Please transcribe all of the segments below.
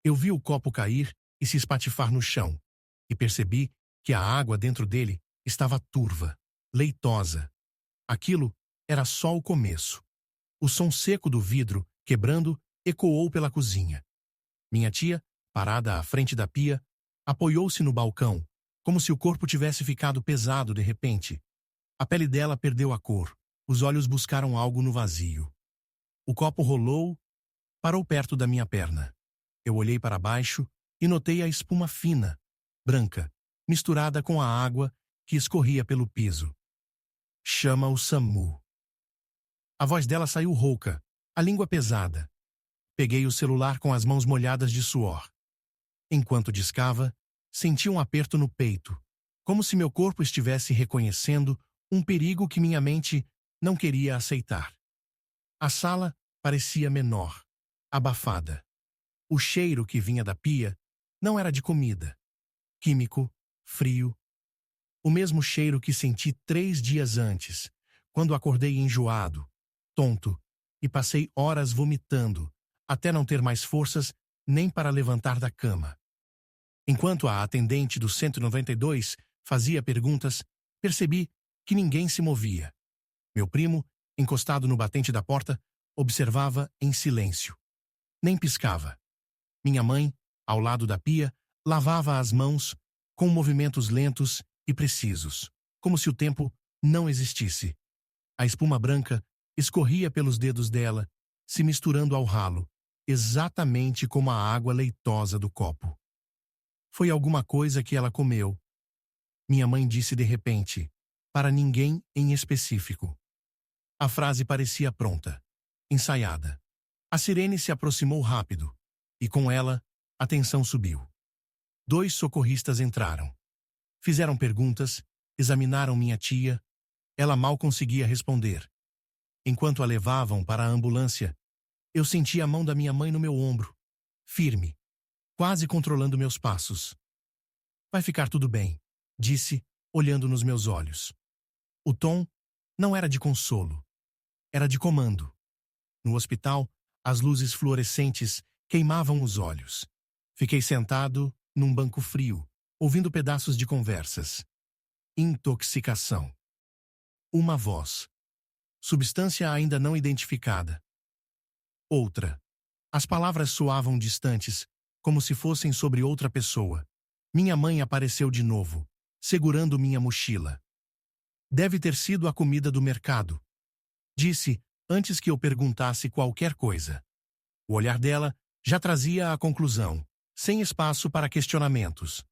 Eu vi o copo cair e se espatifar no chão, e percebi que a água dentro dele estava turva, leitosa. Aquilo era só o começo. O som seco do vidro, quebrando, ecoou pela cozinha. Minha tia, parada à frente da pia, apoiou-se no balcão, como se o corpo tivesse ficado pesado de repente. A pele dela perdeu a cor, os olhos buscaram algo no vazio. O copo rolou, parou perto da minha perna. Eu olhei para baixo e notei a espuma fina, branca, misturada com a água que escorria pelo piso. Chama o SAMU. A voz dela saiu rouca, a língua pesada. Peguei o celular com as mãos molhadas de suor. Enquanto discava, senti um aperto no peito, como se meu corpo estivesse reconhecendo um perigo que minha mente não queria aceitar. A sala parecia menor, abafada. O cheiro que vinha da pia não era de comida. Químico, frio. O mesmo cheiro que senti 3 dias antes, quando acordei enjoado, tonto, e passei horas vomitando, até não ter mais forças nem para levantar da cama. Enquanto a atendente do 192 fazia perguntas, percebi que ninguém se movia. Meu primo, encostado no batente da porta, observava em silêncio. Nem piscava. Minha mãe, ao lado da pia, lavava as mãos com movimentos lentos e precisos, como se o tempo não existisse. A espuma branca escorria pelos dedos dela, se misturando ao ralo, exatamente como a água leitosa do copo. Foi alguma coisa que ela comeu. Minha mãe disse de repente, para ninguém em específico. A frase parecia pronta, ensaiada. A sirene se aproximou rápido, e com ela, a tensão subiu. 2 socorristas entraram. Fizeram perguntas, examinaram minha tia. Ela mal conseguia responder. Enquanto a levavam para a ambulância, eu senti a mão da minha mãe no meu ombro, firme, quase controlando meus passos. Vai ficar tudo bem, disse, olhando nos meus olhos. O tom não era de consolo, era de comando. No hospital, as luzes fluorescentes queimavam os olhos. Fiquei sentado num banco frio, ouvindo pedaços de conversas. Intoxicação. Uma voz. Substância ainda não identificada. Outra. As palavras soavam distantes, como se fossem sobre outra pessoa. Minha mãe apareceu de novo, segurando minha mochila. Deve ter sido a comida do mercado, disse antes que eu perguntasse qualquer coisa. O olhar dela já trazia a conclusão, sem espaço para questionamentos.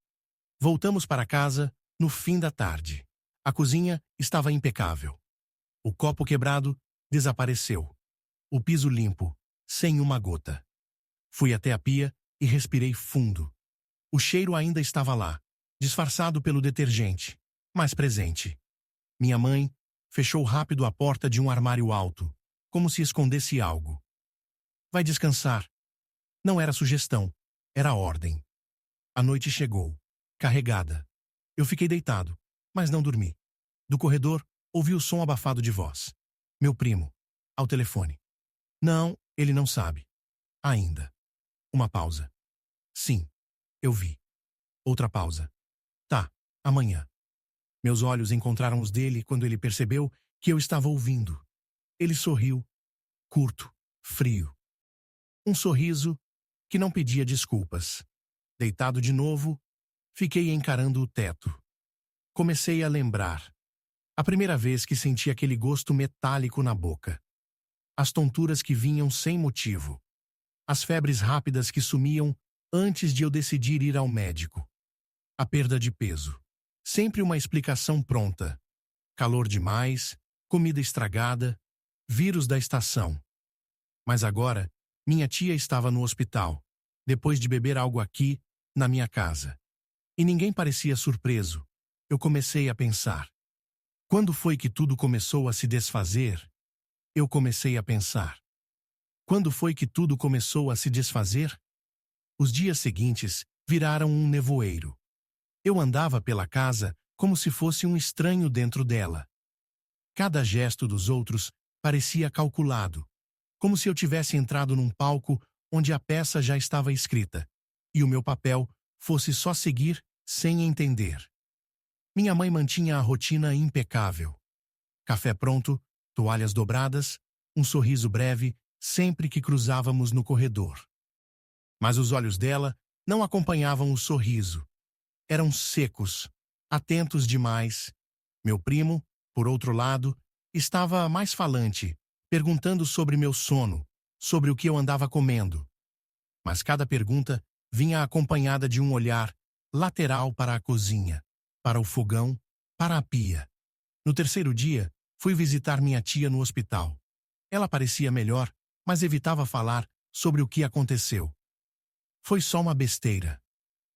Voltamos para casa no fim da tarde. A cozinha estava impecável. O copo quebrado desapareceu. O piso limpo, sem uma gota. Fui até a pia e respirei fundo. O cheiro ainda estava lá, disfarçado pelo detergente, mas presente. Minha mãe fechou rápido a porta de um armário alto, como se escondesse algo. Vai descansar. Não era sugestão, era ordem. A noite chegou, carregada. Eu fiquei deitado, mas não dormi. Do corredor, ouvi o som abafado de voz. Meu primo, ao telefone. Não, ele não sabe. Ainda. Uma pausa. Sim, eu vi. Outra pausa. Tá, amanhã. Meus olhos encontraram os dele quando ele percebeu que eu estava ouvindo. Ele sorriu, curto, frio. Um sorriso que não pedia desculpas. Deitado de novo, fiquei encarando o teto. Comecei a lembrar. A primeira vez que senti aquele gosto metálico na boca. As tonturas que vinham sem motivo. As febres rápidas que sumiam antes de eu decidir ir ao médico. A perda de peso. Sempre uma explicação pronta. Calor demais, comida estragada, vírus da estação. Mas agora, minha tia estava no hospital, depois de beber algo aqui, na minha casa. E ninguém parecia surpreso. Eu comecei a pensar. Quando foi que tudo começou a se desfazer? Eu comecei a pensar. Quando foi que tudo começou a se desfazer? Os dias seguintes viraram um nevoeiro. Eu andava pela casa como se fosse um estranho dentro dela. Cada gesto dos outros parecia calculado, como se eu tivesse entrado num palco onde a peça já estava escrita, e o meu papel fosse só seguir sem entender. Minha mãe mantinha a rotina impecável. Café pronto, toalhas dobradas, um sorriso breve sempre que cruzávamos no corredor. Mas os olhos dela não acompanhavam o sorriso. Eram secos, atentos demais. Meu primo, por outro lado, estava mais falante, perguntando sobre meu sono, sobre o que eu andava comendo. Mas cada pergunta vinha acompanhada de um olhar lateral para a cozinha, para o fogão, para a pia. No terceiro dia, fui visitar minha tia no hospital. Ela parecia melhor, mas evitava falar sobre o que aconteceu. Foi só uma besteira,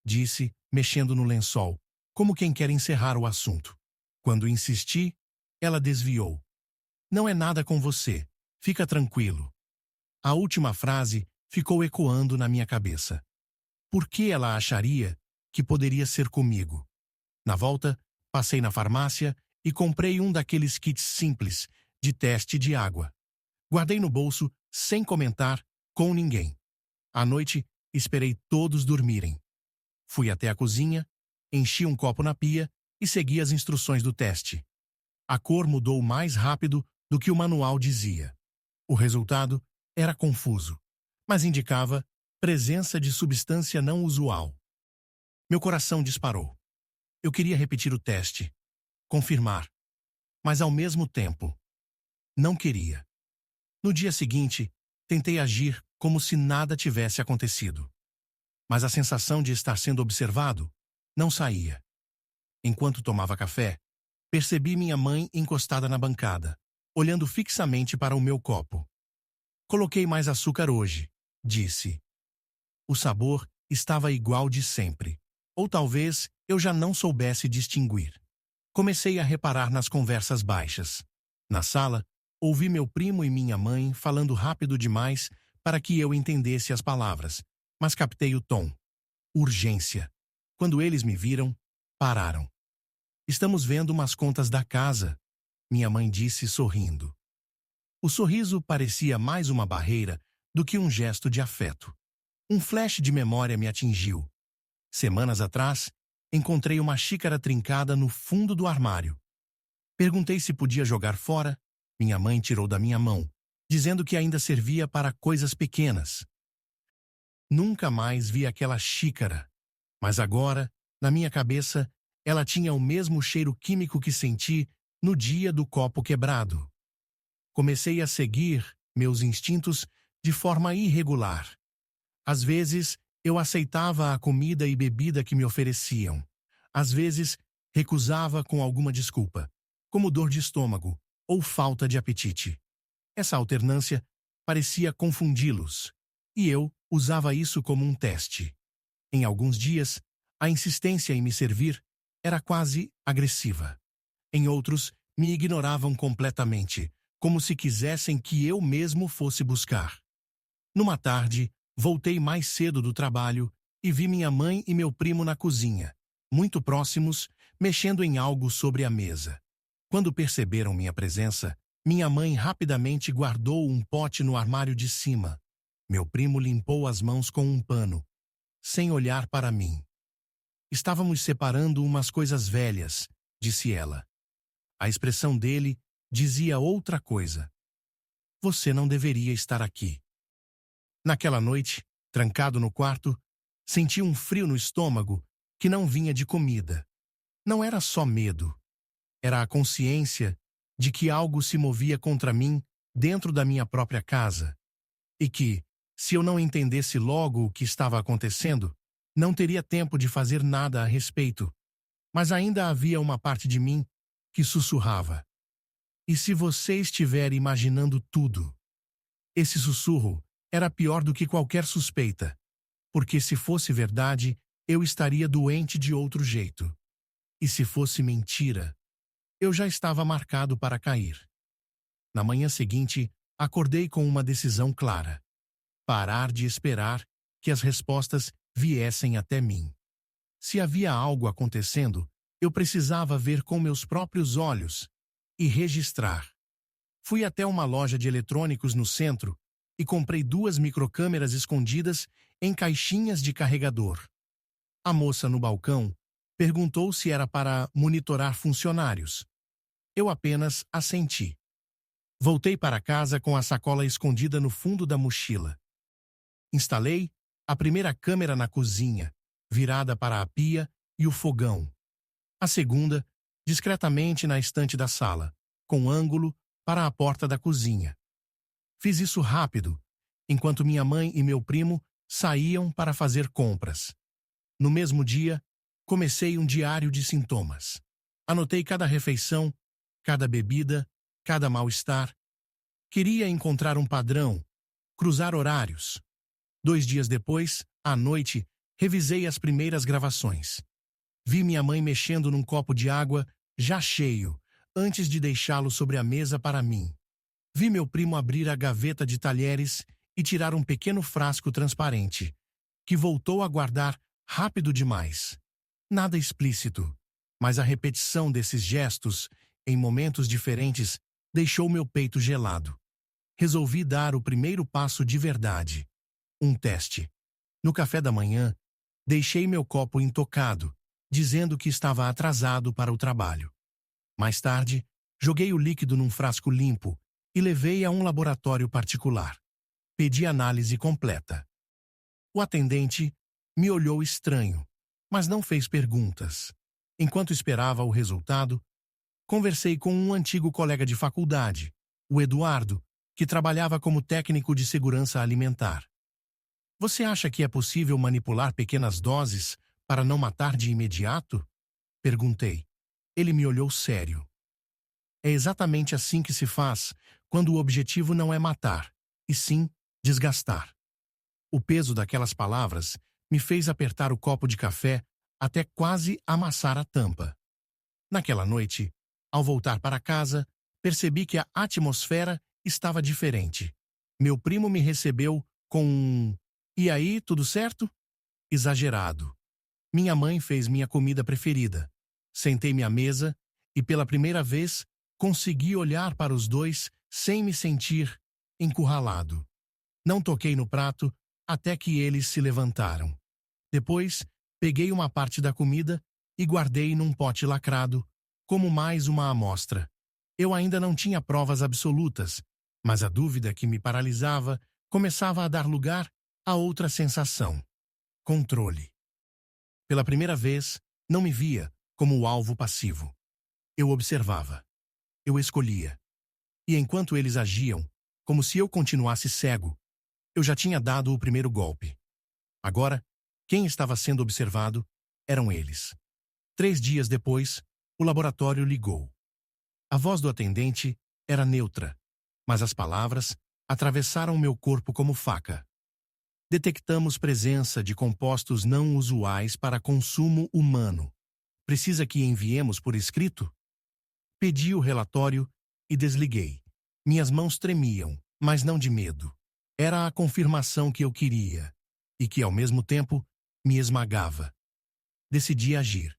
disse, mexendo no lençol, como quem quer encerrar o assunto. Quando insisti, ela desviou. Não é nada com você, fica tranquilo. A última frase ficou ecoando na minha cabeça. Por que ela acharia que poderia ser comigo? Na volta, passei na farmácia e comprei um daqueles kits simples de teste de água. Guardei no bolso, sem comentar, com ninguém. À noite, esperei todos dormirem. Fui até a cozinha, enchi um copo na pia e segui as instruções do teste. A cor mudou mais rápido do que o manual dizia. O resultado era confuso, mas indicava presença de substância não usual. Meu coração disparou. Eu queria repetir o teste, confirmar, mas ao mesmo tempo, não queria. No dia seguinte, tentei agir como se nada tivesse acontecido. Mas a sensação de estar sendo observado não saía. Enquanto tomava café, percebi minha mãe encostada na bancada, olhando fixamente para o meu copo. Coloquei mais açúcar hoje, disse. O sabor estava igual de sempre. Ou talvez eu já não soubesse distinguir. Comecei a reparar nas conversas baixas. Na sala, ouvi meu primo e minha mãe falando rápido demais para que eu entendesse as palavras, mas captei o tom. Urgência. Quando eles me viram, pararam. Estamos vendo umas contas da casa, minha mãe disse sorrindo. O sorriso parecia mais uma barreira do que um gesto de afeto. Um flash de memória me atingiu. Semanas atrás, encontrei uma xícara trincada no fundo do armário. Perguntei se podia jogar fora. Minha mãe tirou da minha mão, dizendo que ainda servia para coisas pequenas. Nunca mais vi aquela xícara, mas agora, na minha cabeça, ela tinha o mesmo cheiro químico que senti no dia do copo quebrado. Comecei a seguir meus instintos de forma irregular. Às vezes, eu aceitava a comida e bebida que me ofereciam. Às vezes, recusava com alguma desculpa, como dor de estômago ou falta de apetite. Essa alternância parecia confundi-los, e eu usava isso como um teste. Em alguns dias, a insistência em me servir era quase agressiva. Em outros, me ignoravam completamente, como se quisessem que eu mesmo fosse buscar. Numa tarde, voltei mais cedo do trabalho e vi minha mãe e meu primo na cozinha, muito próximos, mexendo em algo sobre a mesa. Quando perceberam minha presença, minha mãe rapidamente guardou um pote no armário de cima. Meu primo limpou as mãos com um pano, sem olhar para mim. Estávamos separando umas coisas velhas, disse ela. A expressão dele dizia outra coisa. Você não deveria estar aqui. Naquela noite, trancado no quarto, senti um frio no estômago que não vinha de comida. Não era só medo. Era a consciência de que algo se movia contra mim dentro da minha própria casa. E que, se eu não entendesse logo o que estava acontecendo, não teria tempo de fazer nada a respeito. Mas ainda havia uma parte de mim que sussurrava. E se você estiver imaginando tudo? Esse sussurro era pior do que qualquer suspeita, porque se fosse verdade, eu estaria doente de outro jeito. E se fosse mentira, eu já estava marcado para cair. Na manhã seguinte, acordei com uma decisão clara. Parar de esperar que as respostas viessem até mim. Se havia algo acontecendo, eu precisava ver com meus próprios olhos e registrar. Fui até uma loja de eletrônicos no centro e comprei 2 microcâmeras escondidas em caixinhas de carregador. A moça no balcão perguntou se era para monitorar funcionários. Eu apenas assenti. Voltei para casa com a sacola escondida no fundo da mochila. Instalei a primeira câmera na cozinha, virada para a pia e o fogão. A segunda, discretamente na estante da sala, com ângulo para a porta da cozinha. Fiz isso rápido, enquanto minha mãe e meu primo saíam para fazer compras. No mesmo dia, comecei um diário de sintomas. Anotei cada refeição, cada bebida, cada mal-estar. Queria encontrar um padrão, cruzar horários. 2 dias depois, à noite, revisei as primeiras gravações. Vi minha mãe mexendo num copo de água, já cheio, antes de deixá-lo sobre a mesa para mim. Vi meu primo abrir a gaveta de talheres e tirar um pequeno frasco transparente, que voltou a guardar rápido demais. Nada explícito, mas a repetição desses gestos, em momentos diferentes, deixou meu peito gelado. Resolvi dar o primeiro passo de verdade. Um teste. No café da manhã, deixei meu copo intocado, dizendo que estava atrasado para o trabalho. Mais tarde, joguei o líquido num frasco limpo e levei a um laboratório particular. Pedi análise completa. O atendente me olhou estranho, mas não fez perguntas. Enquanto esperava o resultado, conversei com um antigo colega de faculdade, o Eduardo, que trabalhava como técnico de segurança alimentar. Você acha que é possível manipular pequenas doses para não matar de imediato? Perguntei. Ele me olhou sério. É exatamente assim que se faz quando o objetivo não é matar, e sim desgastar. O peso daquelas palavras me fez apertar o copo de café até quase amassar a tampa. Naquela noite, ao voltar para casa, percebi que a atmosfera estava diferente. Meu primo me recebeu com um "E aí, tudo certo?" exagerado. Minha mãe fez minha comida preferida. Sentei-me à mesa e, pela primeira vez, consegui olhar para os dois sem me sentir encurralado. Não toquei no prato até que eles se levantaram. Depois, peguei uma parte da comida e guardei num pote lacrado, como mais uma amostra. Eu ainda não tinha provas absolutas, mas a dúvida que me paralisava começava a dar lugar a outra sensação: controle. Pela primeira vez, não me via como o alvo passivo. Eu observava. Eu escolhia. E enquanto eles agiam, como se eu continuasse cego, eu já tinha dado o primeiro golpe. Agora, quem estava sendo observado eram eles. 3 dias depois, o laboratório ligou. A voz do atendente era neutra, mas as palavras atravessaram meu corpo como faca. Detectamos presença de compostos não usuais para consumo humano. Precisa que enviemos por escrito? Pedi o relatório e desliguei. Minhas mãos tremiam, mas não de medo. Era a confirmação que eu queria, e que, ao mesmo tempo, me esmagava. Decidi agir.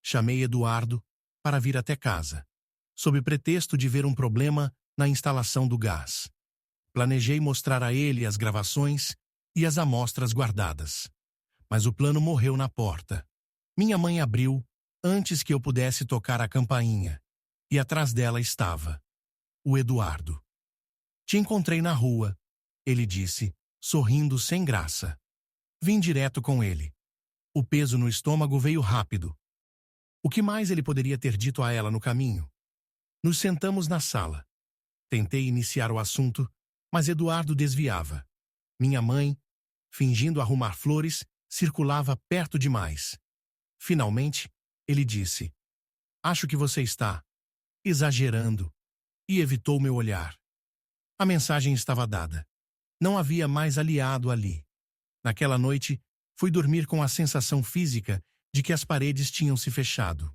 Chamei Eduardo para vir até casa, sob pretexto de ver um problema na instalação do gás. Planejei mostrar a ele as gravações e as amostras guardadas. Mas o plano morreu na porta. Minha mãe abriu antes que eu pudesse tocar a campainha, e atrás dela estava o Eduardo. "Te encontrei na rua", ele disse, sorrindo sem graça. Vim direto com ele. O peso no estômago veio rápido. O que mais ele poderia ter dito a ela no caminho? Nos sentamos na sala. Tentei iniciar o assunto, mas Eduardo desviava. Minha mãe, fingindo arrumar flores, circulava perto demais. Finalmente, ele disse: "Acho que você está exagerando", e evitou meu olhar. A mensagem estava dada. Não havia mais aliado ali. Naquela noite, fui dormir com a sensação física de que as paredes tinham se fechado.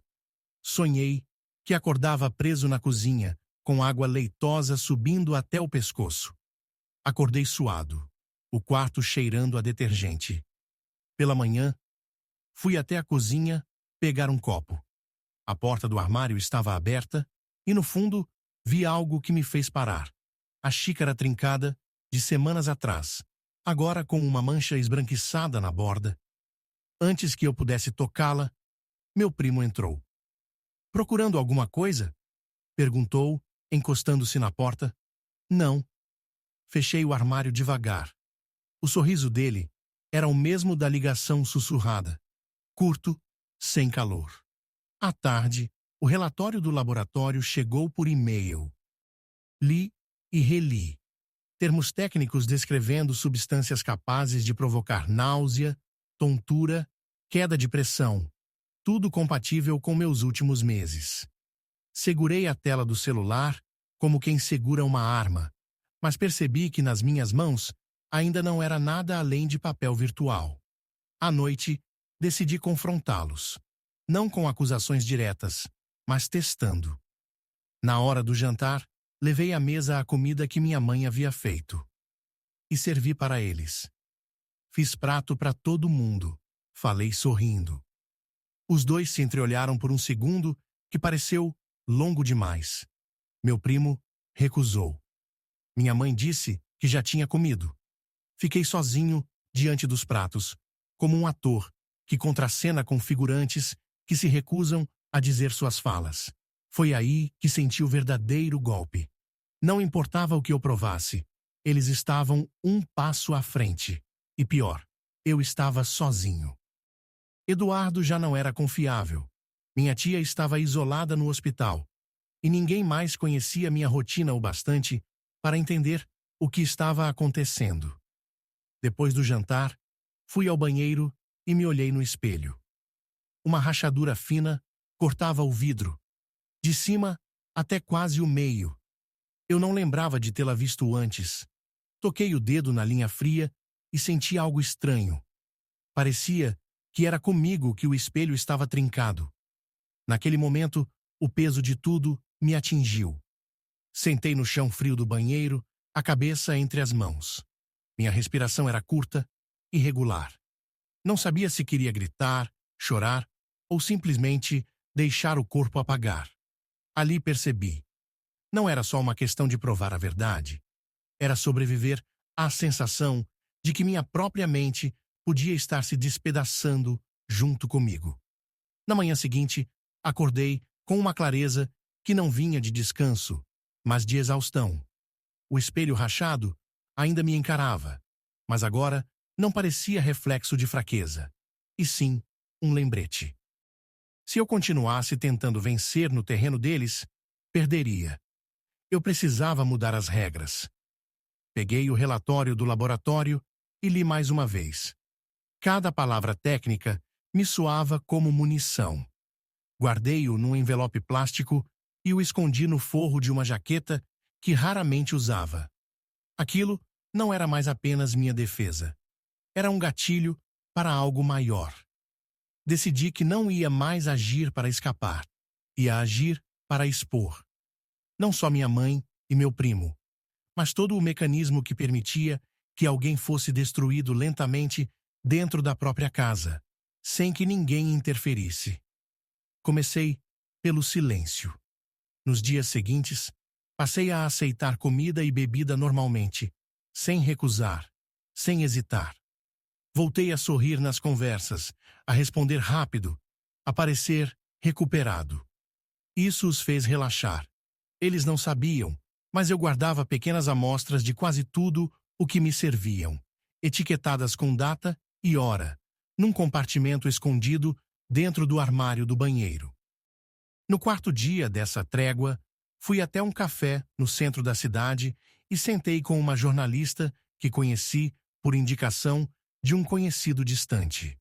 Sonhei que acordava preso na cozinha, com água leitosa subindo até o pescoço. Acordei suado, o quarto cheirando a detergente. Pela manhã, fui até a cozinha pegar um copo. A porta do armário estava aberta e, no fundo, vi algo que me fez parar. A xícara trincada de semanas atrás, agora com uma mancha esbranquiçada na borda. Antes que eu pudesse tocá-la, meu primo entrou. "Procurando alguma coisa?" perguntou, encostando-se na porta. "Não." Fechei o armário devagar. O sorriso dele era o mesmo da ligação sussurrada, curto, sem calor. À tarde, o relatório do laboratório chegou por e-mail. Li e reli. Termos técnicos descrevendo substâncias capazes de provocar náusea, tontura, queda de pressão, tudo compatível com meus últimos meses. Segurei a tela do celular como quem segura uma arma, mas percebi que nas minhas mãos ainda não era nada além de papel virtual. À noite, decidi confrontá-los, não com acusações diretas, mas testando. Na hora do jantar, levei à mesa a comida que minha mãe havia feito. E servi para eles. Fiz prato para todo mundo. Falei sorrindo. Os dois se entreolharam por um segundo que pareceu longo demais. Meu primo recusou. Minha mãe disse que já tinha comido. Fiquei sozinho diante dos pratos, como um ator que contracena com figurantes que se recusam a dizer suas falas. Foi aí que senti o verdadeiro golpe. Não importava o que eu provasse, eles estavam um passo à frente. E pior, eu estava sozinho. Eduardo já não era confiável. Minha tia estava isolada no hospital. E ninguém mais conhecia minha rotina o bastante para entender o que estava acontecendo. Depois do jantar, fui ao banheiro e me olhei no espelho. Uma rachadura fina cortava o vidro, de cima até quase o meio. Eu não lembrava de tê-la visto antes. Toquei o dedo na linha fria e senti algo estranho. Parecia que era comigo que o espelho estava trincado. Naquele momento, o peso de tudo me atingiu. Sentei no chão frio do banheiro, a cabeça entre as mãos. Minha respiração era curta, irregular. Não sabia se queria gritar, chorar ou simplesmente deixar o corpo apagar. Ali percebi. Não era só uma questão de provar a verdade. Era sobreviver à sensação de que minha própria mente podia estar se despedaçando junto comigo. Na manhã seguinte, acordei com uma clareza que não vinha de descanso, mas de exaustão. O espelho rachado ainda me encarava, mas agora não parecia reflexo de fraqueza, e sim um lembrete. Se eu continuasse tentando vencer no terreno deles, perderia. Eu precisava mudar as regras. Peguei o relatório do laboratório e li mais uma vez. Cada palavra técnica me soava como munição. Guardei-o num envelope plástico e o escondi no forro de uma jaqueta que raramente usava. Aquilo não era mais apenas minha defesa. Era um gatilho para algo maior. Decidi que não ia mais agir para escapar. Ia agir para expor. Não só minha mãe e meu primo, mas todo o mecanismo que permitia que alguém fosse destruído lentamente dentro da própria casa, sem que ninguém interferisse. Comecei pelo silêncio. Nos dias seguintes, passei a aceitar comida e bebida normalmente, sem recusar, sem hesitar. Voltei a sorrir nas conversas, a responder rápido, a parecer recuperado. Isso os fez relaxar. Eles não sabiam, mas eu guardava pequenas amostras de quase tudo o que me serviam, etiquetadas com data e hora, num compartimento escondido dentro do armário do banheiro. No quarto dia dessa trégua, fui até um café no centro da cidade e sentei com uma jornalista que conheci por indicação de um conhecido distante.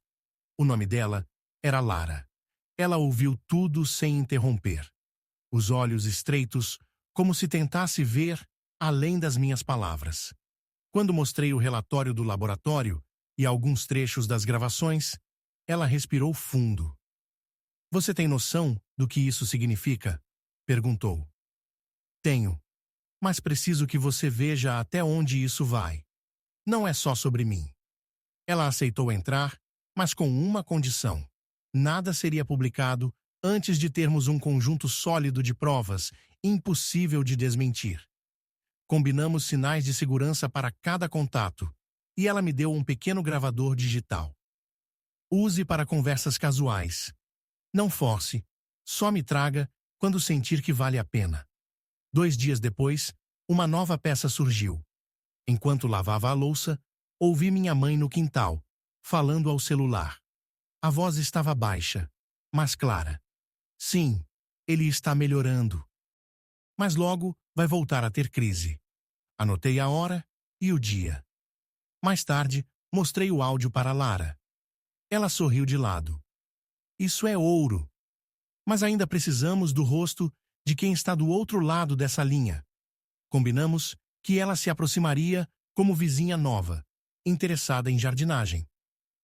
O nome dela era Lara. Ela ouviu tudo sem interromper. Os olhos estreitos, como se tentasse ver além das minhas palavras. Quando mostrei o relatório do laboratório e alguns trechos das gravações, ela respirou fundo. "Você tem noção do que isso significa?" perguntou. "Tenho, mas preciso que você veja até onde isso vai. Não é só sobre mim." Ela aceitou entrar, mas com uma condição. Nada seria publicado antes de termos um conjunto sólido de provas, impossível de desmentir. Combinamos sinais de segurança para cada contato. e ela me deu um pequeno gravador digital. Use para conversas casuais. Não force, só me traga quando sentir que vale a pena. 2 dias depois, uma nova peça surgiu. Enquanto lavava a louça, ouvi minha mãe no quintal, falando ao celular. A voz estava baixa, mas clara. Sim, ele está melhorando. Mas logo vai voltar a ter crise. Anotei a hora e o dia. Mais tarde, mostrei o áudio para Lara. Ela sorriu de lado. Isso é ouro. Mas ainda precisamos do rosto de quem está do outro lado dessa linha. Combinamos que ela se aproximaria como vizinha nova, interessada em jardinagem.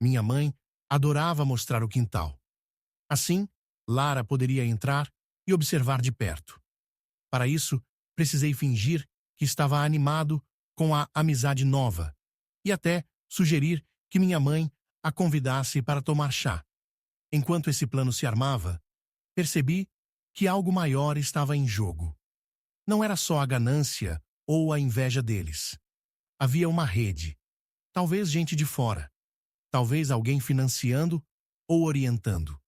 Minha mãe adorava mostrar o quintal. Assim, Lara poderia entrar e observar de perto. Para isso, precisei fingir que estava animado com a amizade nova e até sugerir que minha mãe a convidasse para tomar chá. Enquanto esse plano se armava, percebi que algo maior estava em jogo. Não era só a ganância ou a inveja deles. Havia uma rede, talvez gente de fora, talvez alguém financiando ou orientando.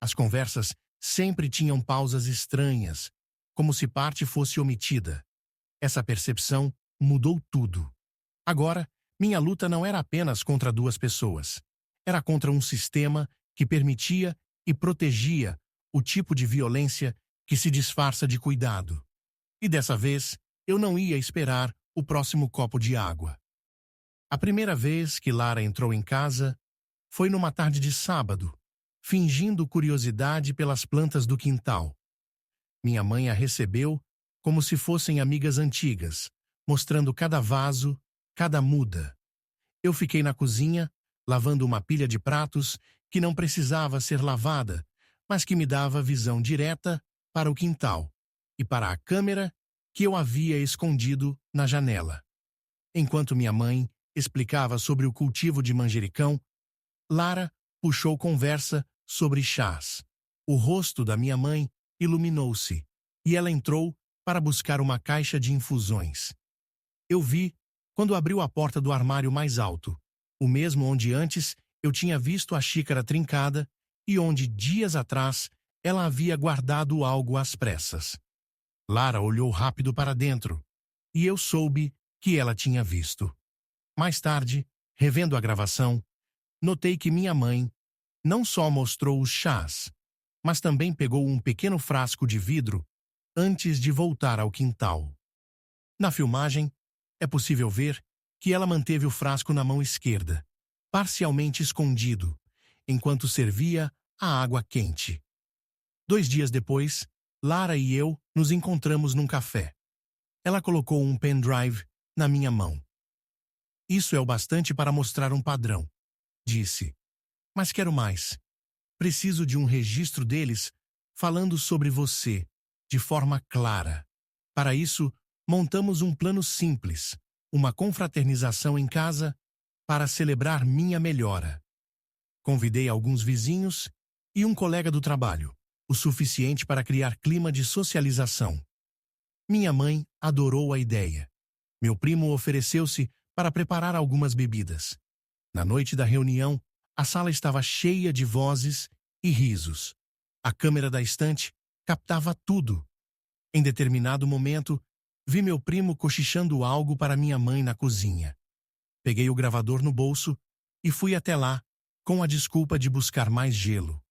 As conversas sempre tinham pausas estranhas, como se parte fosse omitida. Essa percepção mudou tudo. Agora, minha luta não era apenas contra 2 pessoas. Era contra um sistema que permitia e protegia o tipo de violência que se disfarça de cuidado. E dessa vez, eu não ia esperar o próximo copo de água. A primeira vez que Lara entrou em casa foi numa tarde de sábado, fingindo curiosidade pelas plantas do quintal. Minha mãe a recebeu como se fossem amigas antigas, mostrando cada vaso, cada muda. Eu fiquei na cozinha, lavando uma pilha de pratos que não precisava ser lavada, mas que me dava visão direta para o quintal e para a câmera que eu havia escondido na janela. Enquanto minha mãe explicava sobre o cultivo de manjericão, Lara puxou conversa sobre chás. O rosto da minha mãe iluminou-se e ela entrou para buscar uma caixa de infusões. Eu vi quando abriu a porta do armário mais alto, o mesmo onde antes eu tinha visto a xícara trincada e onde, dias atrás, ela havia guardado algo às pressas. Lara olhou rápido para dentro e eu soube que ela tinha visto. Mais tarde, revendo a gravação, notei que minha mãe não só mostrou os chás, mas também pegou um pequeno frasco de vidro antes de voltar ao quintal. Na filmagem, é possível ver que ela manteve o frasco na mão esquerda, parcialmente escondido, enquanto servia a água quente. 2 dias depois, Lara e eu nos encontramos num café. Ela colocou um pendrive na minha mão. Isso é o bastante para mostrar um padrão, disse. Mas quero mais. Preciso de um registro deles falando sobre você, de forma clara. Para isso, montamos um plano simples, uma confraternização em casa para celebrar minha melhora. Convidei alguns vizinhos e um colega do trabalho, o suficiente para criar clima de socialização. Minha mãe adorou a ideia. Meu primo ofereceu-se para preparar algumas bebidas. Na noite da reunião, a sala estava cheia de vozes e risos. A câmera da estante captava tudo. Em determinado momento, vi meu primo cochichando algo para minha mãe na cozinha. Peguei o gravador no bolso e fui até lá, com a desculpa de buscar mais gelo.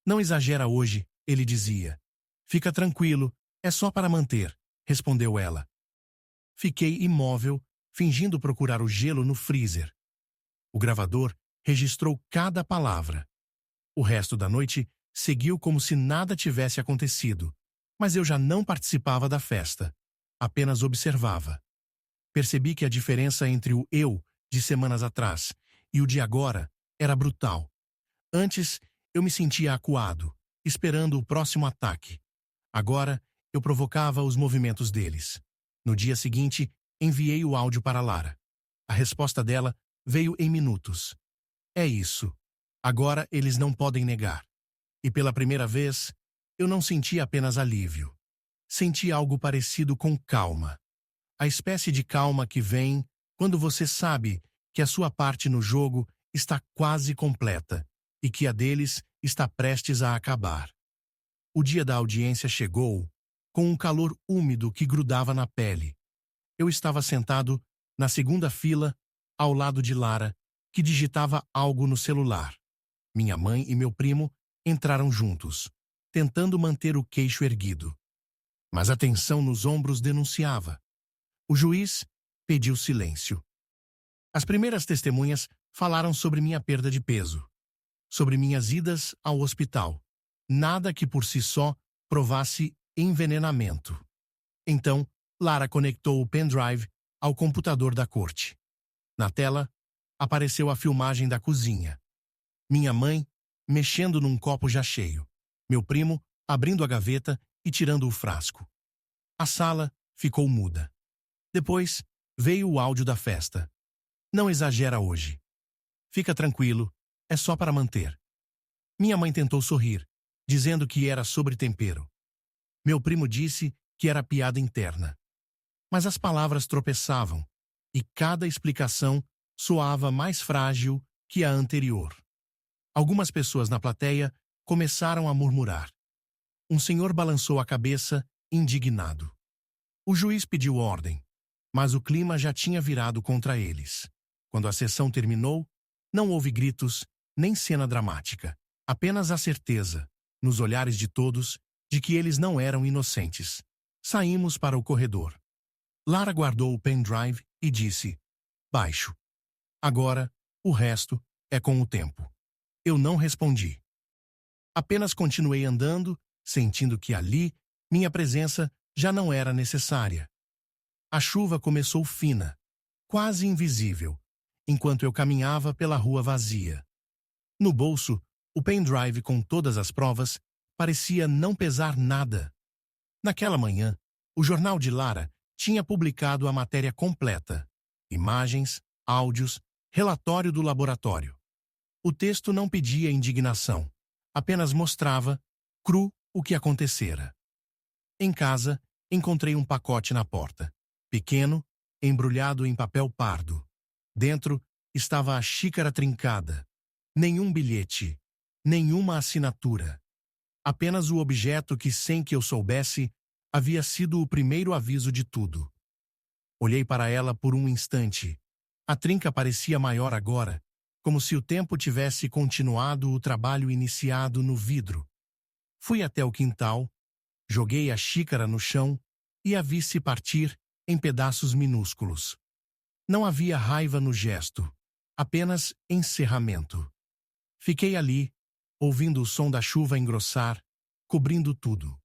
Não exagera hoje, ele dizia. Fica tranquilo, é só para manter, respondeu ela. Fiquei imóvel, fingindo procurar o gelo no freezer. O gravador registrou cada palavra. O resto da noite seguiu como se nada tivesse acontecido, mas eu já não participava da festa, apenas observava. Percebi que a diferença entre o eu de semanas atrás e o de agora era brutal. Antes, eu me sentia acuado, esperando o próximo ataque. Agora, eu provocava os movimentos deles. No dia seguinte, enviei o áudio para Lara. A resposta dela veio em minutos. É isso. Agora eles não podem negar. E pela primeira vez, eu não senti apenas alívio. Senti algo parecido com calma. A espécie de calma que vem quando você sabe que a sua parte no jogo está quase completa e que a deles está prestes a acabar. O dia da audiência chegou, com um calor úmido que grudava na pele. Eu estava sentado na segunda fila, ao lado de Lara, que digitava algo no celular. Minha mãe e meu primo entraram juntos, tentando manter o queixo erguido. Mas a tensão nos ombros denunciava. O juiz pediu silêncio. As primeiras testemunhas falaram sobre minha perda de peso, sobre minhas idas ao hospital. Nada que por si só provasse envenenamento. Então, Lara conectou o pendrive ao computador da corte. Na tela, apareceu a filmagem da cozinha. Minha mãe mexendo num copo já cheio. Meu primo abrindo a gaveta e tirando o frasco. A sala ficou muda. Depois, veio o áudio da festa. Não exagera hoje. Fica tranquilo, é só para manter. Minha mãe tentou sorrir, dizendo que era sobre tempero. Meu primo disse que era piada interna. Mas as palavras tropeçavam, e cada explicação soava mais frágil que a anterior. Algumas pessoas na plateia começaram a murmurar. Um senhor balançou a cabeça, indignado. O juiz pediu ordem, mas o clima já tinha virado contra eles. Quando a sessão terminou, não houve gritos nem cena dramática, apenas a certeza, nos olhares de todos, de que eles não eram inocentes. Saímos para o corredor. Lara guardou o pendrive e disse: baixo. Agora, o resto é com o tempo. Eu não respondi. Apenas continuei andando, sentindo que ali minha presença já não era necessária. A chuva começou fina, quase invisível, enquanto eu caminhava pela rua vazia. No bolso, o pendrive com todas as provas parecia não pesar nada. Naquela manhã, o jornal de Lara tinha publicado a matéria completa: imagens, áudios, relatório do laboratório. O texto não pedia indignação, apenas mostrava, cru, o que acontecera. Em casa, encontrei um pacote na porta, pequeno, embrulhado em papel pardo. Dentro estava a xícara trincada. Nenhum bilhete, nenhuma assinatura. Apenas o objeto que, sem que eu soubesse, havia sido o primeiro aviso de tudo. Olhei para ela por um instante. A trinca parecia maior agora, como se o tempo tivesse continuado o trabalho iniciado no vidro. Fui até o quintal, joguei a xícara no chão e a vi se partir em pedaços minúsculos. Não havia raiva no gesto, apenas encerramento. Fiquei ali, ouvindo o som da chuva engrossar, cobrindo tudo.